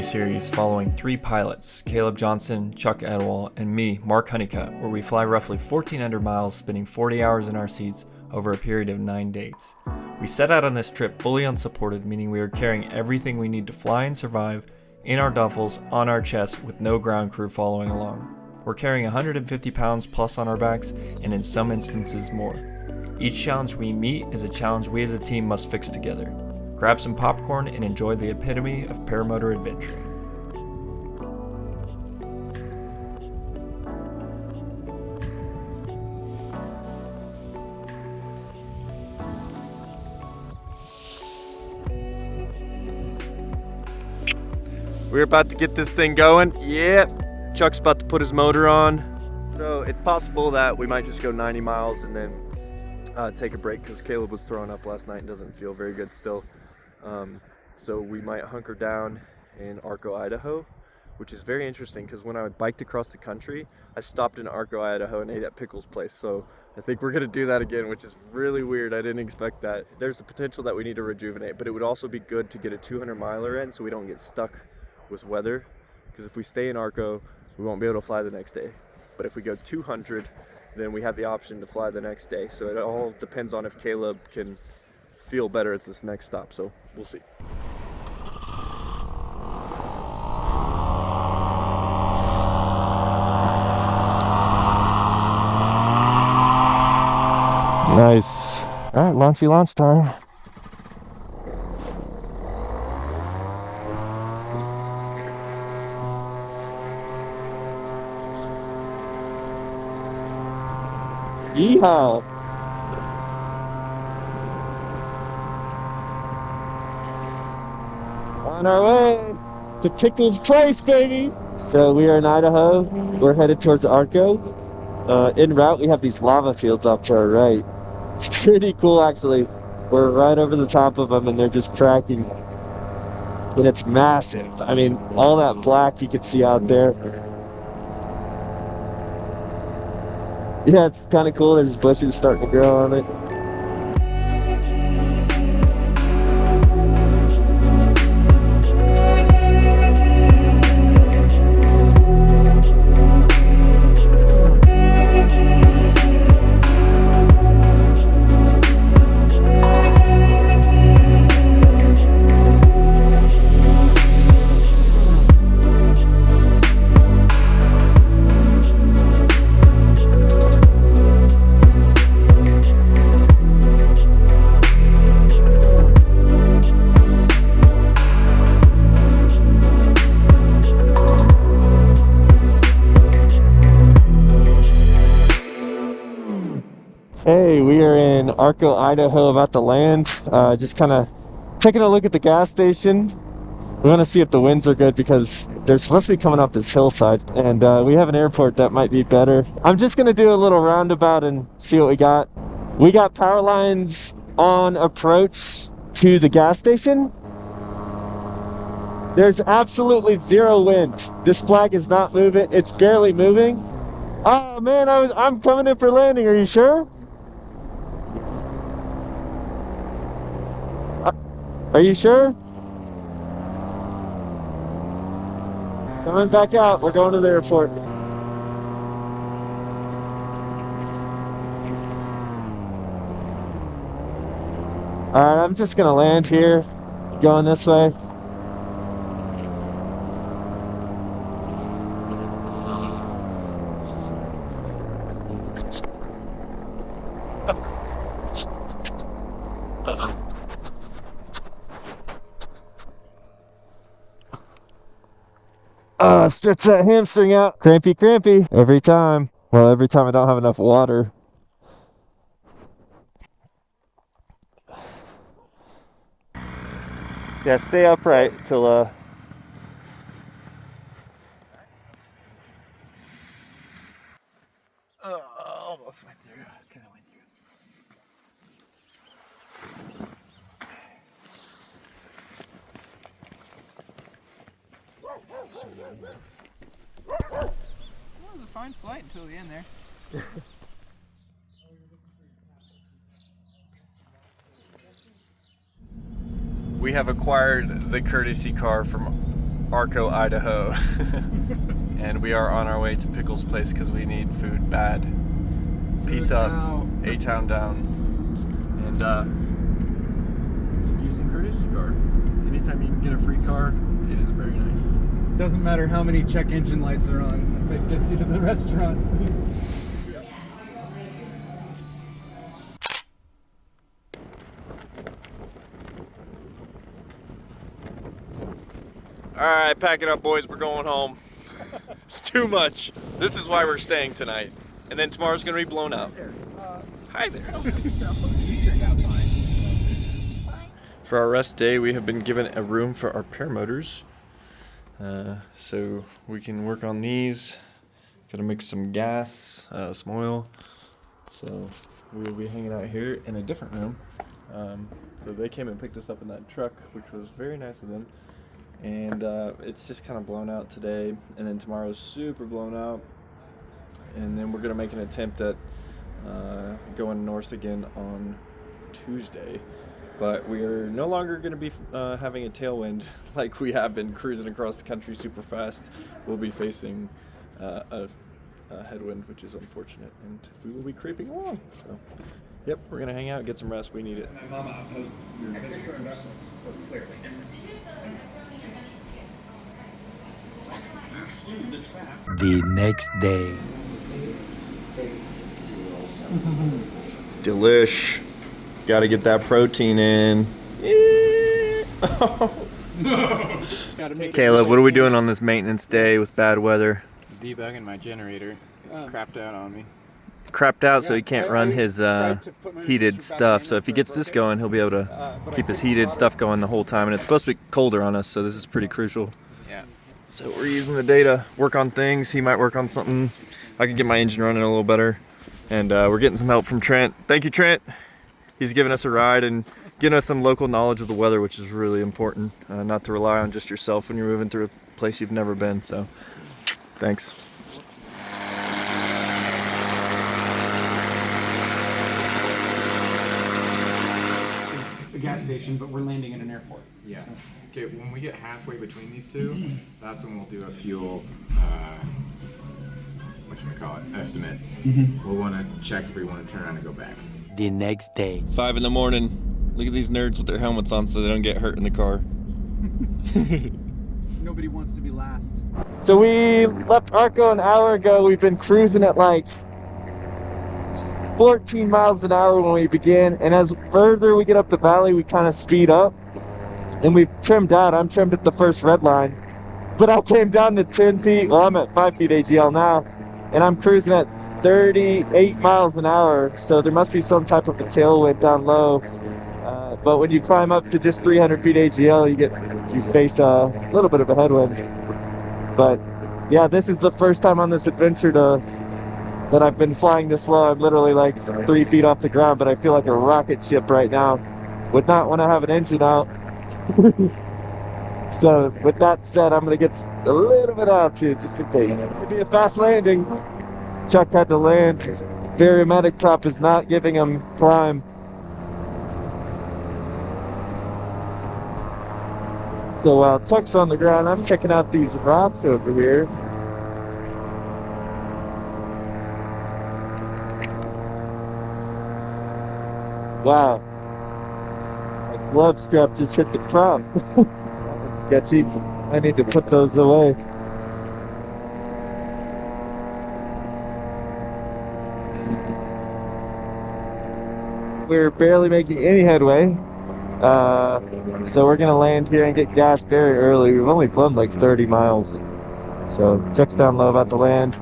mini-series following 3 pilots, Caleb Johnson, Chuck Edwall, and me, Mark Huneycutt, where we fly roughly 1,400 miles, spending 40 hours in our seats over a period of 9 days. We set out on this trip fully unsupported, meaning we are carrying everything we need to fly and survive in our duffels, on our chests, with no ground crew following along. We're carrying 150 pounds plus on our backs, and in some instances more. Each challenge we meet is a challenge we as a team must fix together. Grab some popcorn and enjoy the epitome of paramotor adventuring. We're about to get this thing going. Yep, Chuck's about to put his motor on. So it's possible that we might just go 90 miles and then take a break because Caleb was throwing up last night and doesn't feel very good still. So we might hunker down in Arco, Idaho, which is very interesting because when I biked across the country, I stopped in Arco, Idaho and ate at Pickle's place. So I think we're gonna do that again, which is really weird. I didn't expect that. There's the potential that we need to rejuvenate, but it would also be good to get a 200 miler in so we don't get stuck with weather, because if we stay in Arco, we won't be able to fly the next day. But if we go 200, then we have the option to fly the next day. So it all depends on if Caleb can feel better at this next stop. So we'll see. Nice. All right, launchy launch time. Yeehaw! On our way to Pickle's place, baby! So we are in Idaho. We're headed towards Arco. En route, we have these lava fields off to our right. It's pretty cool, actually. We're right over the top of them, and they're just cracking. And it's massive. I mean, all that black you can see out there. Yeah, it's kind of cool. There's bushes starting to grow on it. Hey, we are in Arco, Idaho, about to land. Just kind of taking a look at the gas station. We want to see if the winds are good because they're supposed to be coming up this hillside, and we have an airport that might be better. I'm just going to do a little roundabout and see what we got. We got power lines on approach to the gas station. There's absolutely zero wind. This flag is not moving. It's barely moving. Oh man, I'm coming in for landing. Are you sure? Are you sure? Coming back out. We're going to the airport. Alright, I'm just gonna land here. Going this way. Stretch that hamstring out. Crampy, crampy. Every time. Well, every time I don't have enough water. Yeah, stay upright till almost went through. Kind of went through. Well, it was a fine flight until the end there. We have acquired the courtesy car from Arco, Idaho. And we are on our way to Pickle's place because we need food bad. Peace up. A-Town down. And it's a decent courtesy car. Anytime you can get a free car, it is very nice. Doesn't matter how many check engine lights are on if it gets you to the restaurant. Alright, pack it up, boys. We're going home. It's too much. This is why we're staying tonight. And then tomorrow's going to be blown out. Hi there. For our rest day, we have been given a room for our paramotors. So we can work on these. Gotta mix some gas, some oil. So we will be hanging out here in a different room. So they came and picked us up in that truck, which was very nice of them. And it's just kind of blown out today, and then tomorrow's super blown out, and then we're gonna make an attempt at going north again on Tuesday, but we are no longer gonna be having a tailwind like we have been cruising across the country super fast. We'll be facing a headwind, which is unfortunate, and we will be creeping along. So yep, we're gonna hang out, get some rest. We need it. The next day. Delish. Gotta get that protein in. Caleb, what are we doing on this maintenance day with bad weather? Debugging my generator. Crapped out on me. Crapped out, so he can't run his heated stuff. So if he gets this going, he'll be able to keep his heated stuff going the whole time. And it's supposed to be colder on us, so this is pretty crucial. Yeah. So we're using the day to work on things. He might work on something. I can get my engine running a little better. And we're getting some help from Trent. Thank you, Trent. He's giving us a ride and giving us some local knowledge of the weather, which is really important. Not to rely on just yourself when you're moving through a place you've never been. So thanks. The gas station, but we're landing at an airport. Yeah. Okay, when we get halfway between these two, that's when we'll do a fuel, estimate. We'll want to check if we want to turn around and go back. The next day. 5 in the morning. Look at these nerds with their helmets on so they don't get hurt in the car. Nobody wants to be last. So we left Arco an hour ago. We've been cruising at like 14 miles an hour when we began, and as further we get up the valley, we kind of speed up, and we've trimmed out. I'm trimmed at the first red line, but I came down to 10 feet. Well, I'm at 5 feet AGL now, and I'm cruising at 38 miles an hour, so there must be some type of a tailwind down low. But when you climb up to just 300 feet AGL, you face a little bit of a headwind. But yeah, this is the first time on this adventure that I've been flying this slow. I'm literally like 3 feet off the ground, but I feel like a rocket ship right now. Would not want to have an engine out. So with that said, I'm going to get a little bit of altitude just in case. It'll be a fast landing. Chuck had to land. His barometric prop is not giving him climb. So while Chuck's on the ground, I'm checking out these rocks over here. Wow. My glove strap just hit the prop. That was sketchy. I need to put those away. We're barely making any headway. So we're gonna land here and get gas very early. We've only flown like 30 miles. So Chuck's down low about to land.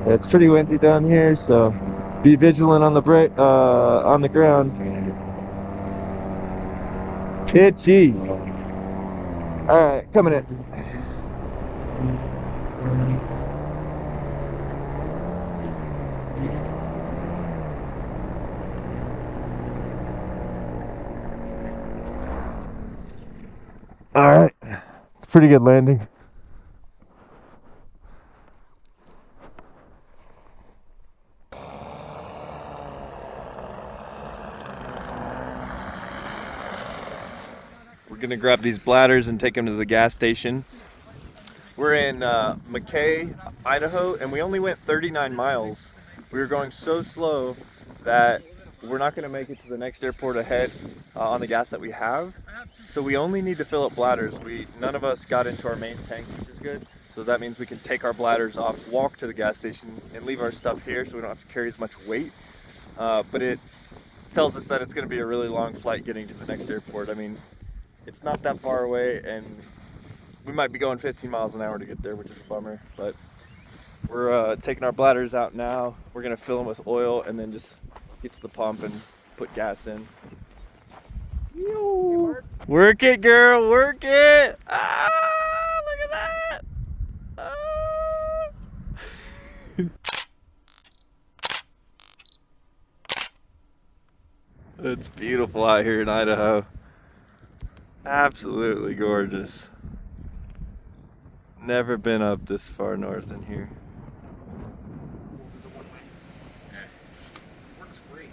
It's pretty windy down here, so be vigilant on the on the ground. Pitchy. All right, coming in. All right, it's a pretty good landing. gonna grab these bladders and take them to the gas station. We're in McKay, Idaho, and we only went 39 miles. We were going so slow that we're not gonna make it to the next airport ahead on the gas that we have. So we only need to fill up bladders. None of us got into our main tank, which is good. So that means we can take our bladders off, walk to the gas station, and leave our stuff here so we don't have to carry as much weight. But it tells us that it's going to be a really long flight getting to the next airport. I mean, it's not that far away, and we might be going 15 miles an hour to get there, which is a bummer. But we're taking our bladders out now. We're going to fill them with oil and then just get to the pump and put gas in. Work it, girl, work it! Ah, look at that! It's beautiful out here in Idaho. Absolutely gorgeous. Never been up this far north in here. Works great.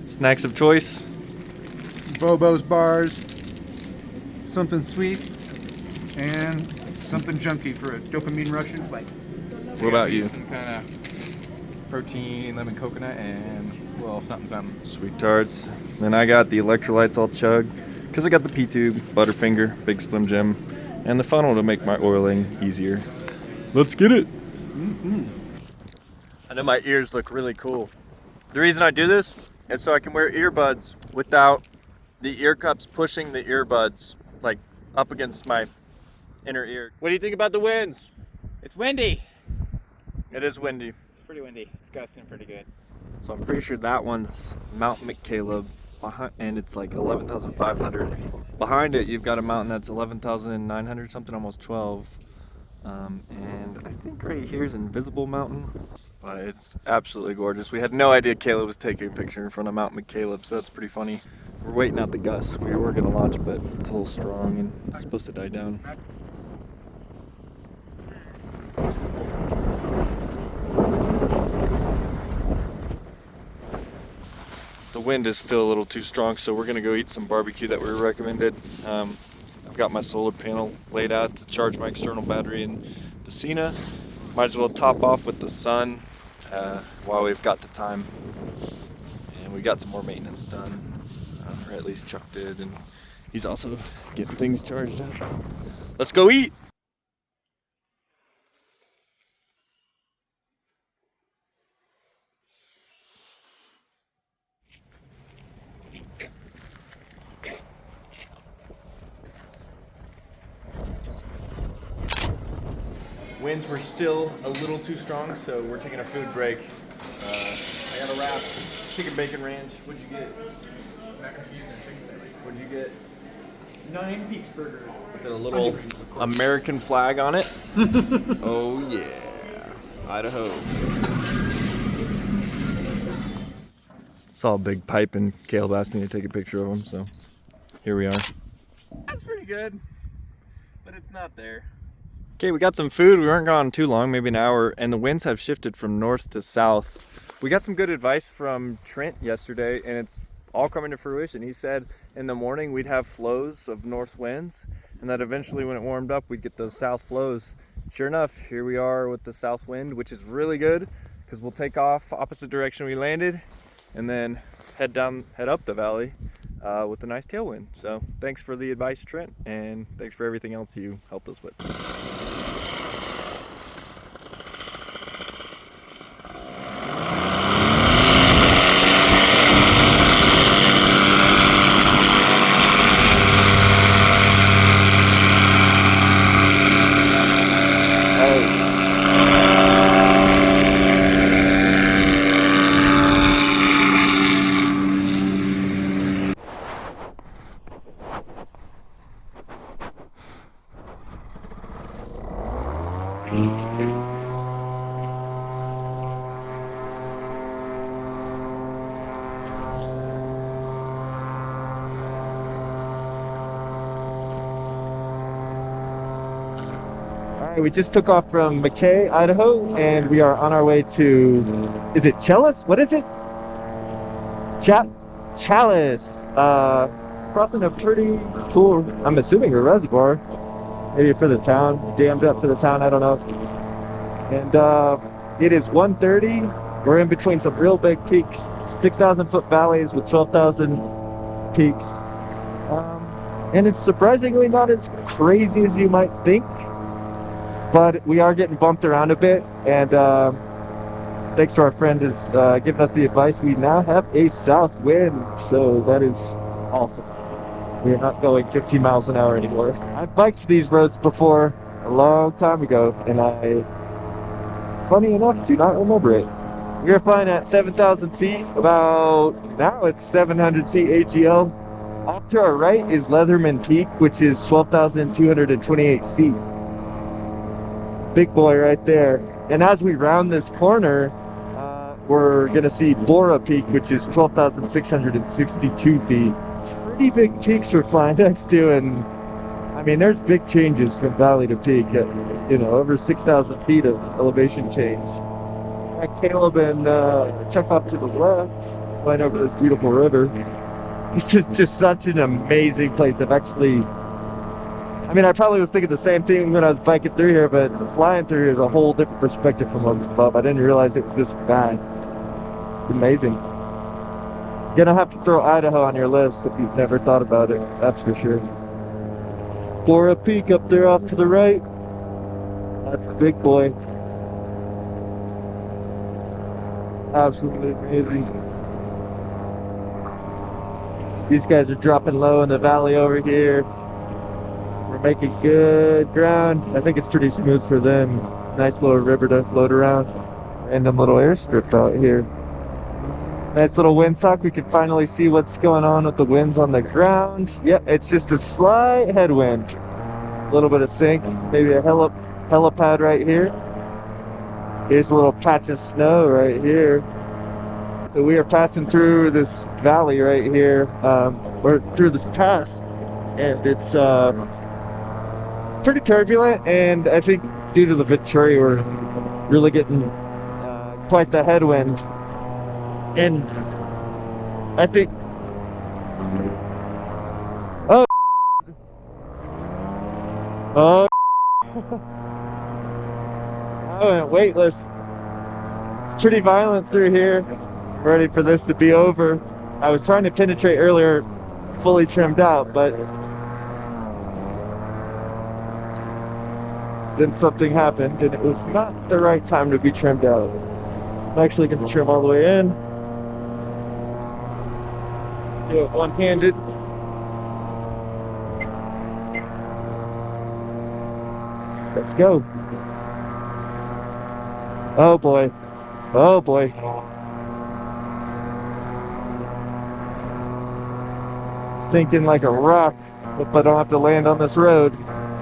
Snacks of choice? Bobo's bars, something sweet, and something junky for a dopamine rush in flight. What about you? Some kind of protein, lemon coconut, and well, something. Sweet tarts. Then I got the electrolytes all chug because I got the P-tube, Butterfinger, Big Slim Jim, and the funnel to make my oiling easier. Let's get it. I know my ears look really cool. The reason I do this is so I can wear earbuds without the ear cups pushing the earbuds like up against my inner ear. What do you think about the winds? It's windy. It is windy. It's pretty windy. It's gusting pretty good. So I'm pretty sure that one's Mount McCaleb, and it's like 11,500. Behind it, you've got a mountain that's 11,900 something, almost 12. And I think right here is Invisible Mountain. But it's absolutely gorgeous. We had no idea Caleb was taking a picture in front of Mount McCaleb, so that's pretty funny. We're waiting out the gusts. We were gonna launch, but it's a little strong and it's supposed to die down. The wind is still a little too strong, so we're gonna go eat some barbecue that we were recommended. I've got my solar panel laid out to charge my external battery in the Cena. Might as well top off with the sun while we've got the time. And we got some more maintenance done, or at least Chuck did, and he's also getting things charged up. Let's go eat! Winds were still a little too strong, so we're taking a food break. I got a wrap, chicken bacon ranch. What'd you get? Mac and cheese and chicken sandwich. What'd you get? 9 Peaks Burger. With a little American flag on it. Oh yeah, Idaho. Saw a big pipe and Caleb asked me to take a picture of him, so here we are. That's pretty good, but it's not there. Okay, we got some food. We weren't gone too long, maybe an hour, and the winds have shifted from north to south. We got some good advice from Trent yesterday, and it's all coming to fruition. He said in the morning we'd have flows of north winds, and that eventually when it warmed up, we'd get those south flows. Sure enough, here we are with the south wind, which is really good because we'll take off opposite direction we landed and then head up the valley with a nice tailwind. So thanks for the advice, Trent, and thanks for everything else you helped us with. We just took off from McKay, Idaho, and we are on our way to, is it Chellis? What is it? Chalice. Crossing a pretty cool, I'm assuming a reservoir. Maybe for the town, dammed up for the town, I don't know. And it is 1:30. We're in between some real big peaks, 6,000 foot valleys with 12,000 peaks. And it's surprisingly not as crazy as you might think, but we are getting bumped around a bit. And thanks to our friend who's giving us the advice, we now have a south wind, so that is awesome. We are not going 15 miles an hour anymore. I've biked these roads before a long time ago, and I, funny enough, do not remember it. We are flying at 7,000 feet, now it's 700 feet AGL. Off to our right is Leatherman Peak, which is 12,228 feet. Big boy right there. And as we round this corner, we're gonna see Bora Peak, which is 12,662 feet. Pretty big peaks we're flying next to, and I mean, there's big changes from valley to peak. Over 6,000 feet of elevation change. Caleb and Chuck off to the left, flying over this beautiful river. It's just such an amazing place. I probably was thinking the same thing when I was biking through here, but flying through here is a whole different perspective from above. I didn't realize it was this fast. It's amazing. You're gonna have to throw Idaho on your list if you've never thought about it, that's for sure. Bora Peak up there off to the right. That's the big boy. Absolutely amazing. These guys are dropping low in the valley over here. We're making good ground. I think it's pretty smooth for them. Nice little river to float around. Random little airstrip out here. Nice little windsock. We can finally see what's going on with the winds on the ground. Yep, it's just a slight headwind. A little bit of sink. Maybe a helipad right here. Here's a little patch of snow right here. So we are passing through this valley right here, or through this pass, and it's pretty turbulent, and I think due to the Venturi we're really getting quite the headwind. And I think, oh I went weightless. It's pretty violent through here. I'm ready for this to be over. I was trying to penetrate earlier, fully trimmed out, but then something happened and it was not the right time to be trimmed out. I'm actually going to trim all the way in. Do it one-handed. Let's go. Oh boy. Oh boy. Sinking like a rock. Hope I don't have to land on this road.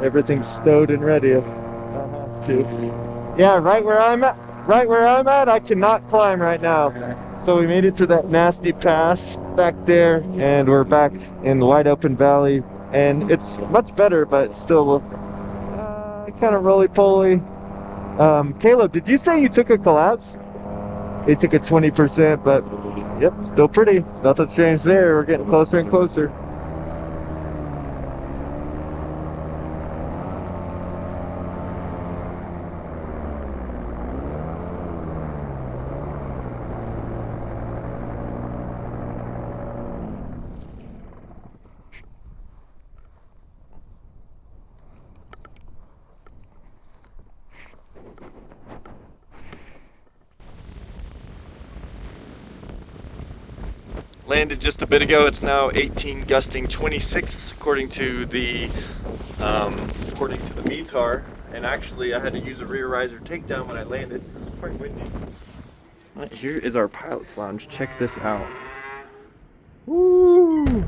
Everything's stowed and ready if I have to. Yeah, right where I'm at, I cannot climb right now. So we made it to that nasty pass back there, and we're back in the wide open valley. And it's much better, but it's still kind of roly-poly. Caleb, did you say you took a collapse? He took a 20%, but yep, still pretty. Nothing's changed there. We're getting closer and closer. Landed just a bit ago. It's now 18, gusting 26 according to the METAR. And actually, I had to use a rear riser takedown when I landed. It's quite windy. Right, here is our pilot's lounge. Check this out. Woo!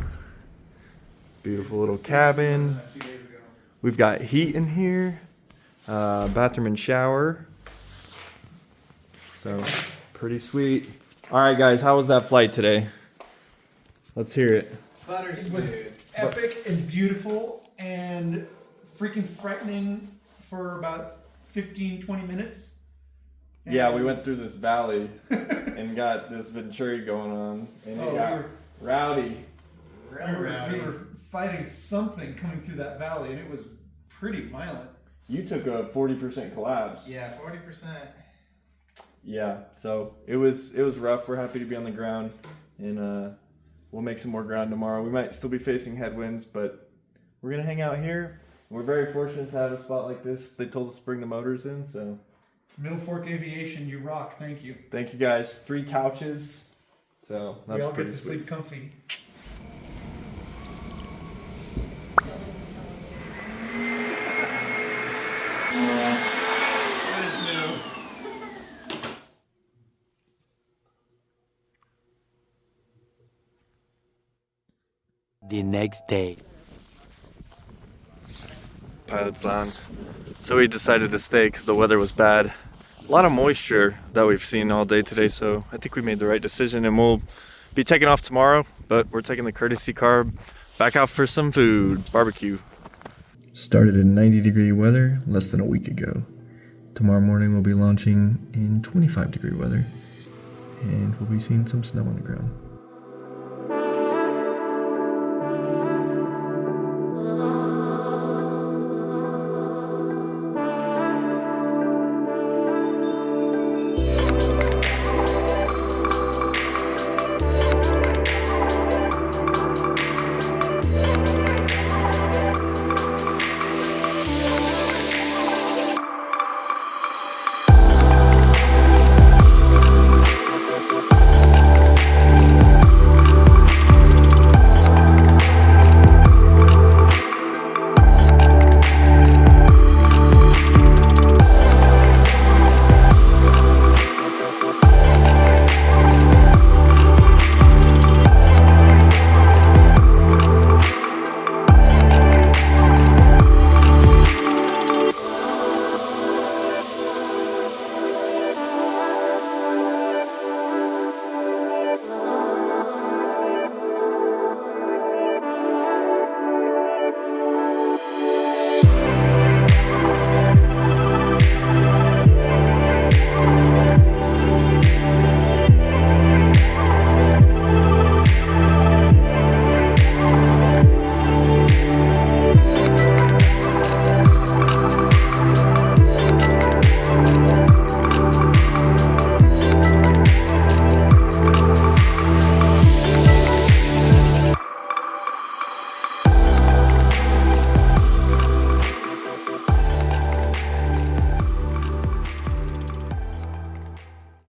Beautiful little cabin. We've got heat in here. Bathroom and shower. So, pretty sweet. All right, guys, how was that flight today? Let's hear it. It was epic and beautiful and freaking frightening for about 15-20 minutes. Yeah, we went through this valley and got this Venturi going on, and it got rowdy. We were fighting something coming through that valley, and it was pretty violent. You took a 40% collapse. Yeah, 40%. Yeah, so it was rough. We're happy to be on the ground, and we'll make some more ground tomorrow. We might still be facing headwinds, but we're gonna hang out here. We're very fortunate to have a spot like this. They told us to bring the motors in, so Middle Fork Aviation, you rock. Thank you. thank you guys. 3 couches, so that's We all pretty get to sweet. sleep comfy. That is new. The next day. Pilot's Lounge. So we decided to stay because the weather was bad. A lot of moisture that we've seen all day today, so I think we made the right decision, and we'll be taking off tomorrow, but we're taking the courtesy car back out for some food, barbecue. Started in 90-degree weather less than a week ago. Tomorrow morning we'll be launching in 25-degree weather, and we'll be seeing some snow on the ground.